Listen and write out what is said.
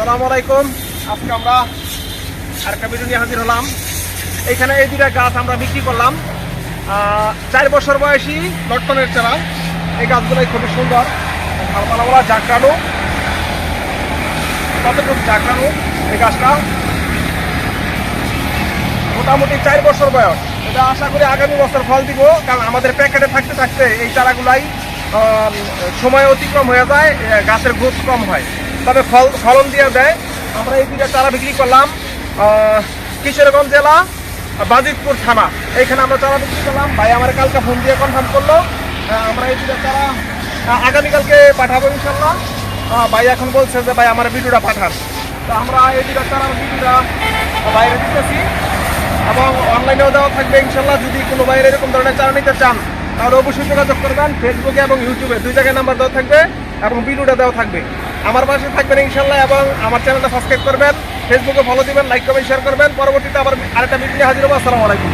আসসালামু আলাইকুম। আজকে আমরা আরেকটা ভিডিও নিয়ে হাজির হলাম। এখানে এই দুটা গাছ আমরা বিক্রি করলাম। 4 বছর বয়সী লটকনের চারা। এই গাছগুলোই খুবই সুন্দর, ঝালপালাওয়ালা জাকরানো, কতটুকু জাকরানো। এই গাছটা মোটামুটি 4 বছর বয়স। এটা আশা করি আগামী বছর ফল দিব, কারণ আমাদের প্যাকেটে থাকতে থাকতে এই চারাগুলাই সময় অতিক্রম হয়ে যায়, গাছের গ্রোথ কম হয়, তবে ফলন দিয়ে দেয়। আমরা এই দুইটা চারা বিক্রি করলাম কিশোরগঞ্জ জেলা বাজিতপুর থানা। এইখানে আমরা চারা বিক্রি করলাম। ভাই আমার কালকে ফোন দিয়ে কনফার্ম করলো আমরা এই দুইটা চারা আগামীকালকে পাঠাবো ইনশাল্লাহ। ভাই এখন বলছে যে ভাই আমার ভিডিওটা পাঠান, তো আমরা এই দুইটা চারার ভিডিওটা বাইরে দিতেছি এবং অনলাইনেও দেওয়া থাকবে ইনশাল্লাহ। যদি কোনো বাইরে এরকম ধরনের চারা নিতে চান তাহলে অবশ্যই যোগাযোগ করবেন। ফেসবুকে এবং ইউটিউবে 2 জায়গায় নাম্বার দেওয়া থাকবে এবং ভিডিওটা দেওয়া থাকবে। আমার পাশে থাকবেন ইনশাল্লাহ এবং আমার চ্যানেলটা সাবস্ক্রাইব করবেন, ফেসবুকে ফলো দিবেন, লাইক করবেন, শেয়ার করবেন। পরবর্তীতে আবার আরেকটা ভিডিও নিয়ে হাজির হবো। আসসালামু আলাইকুম।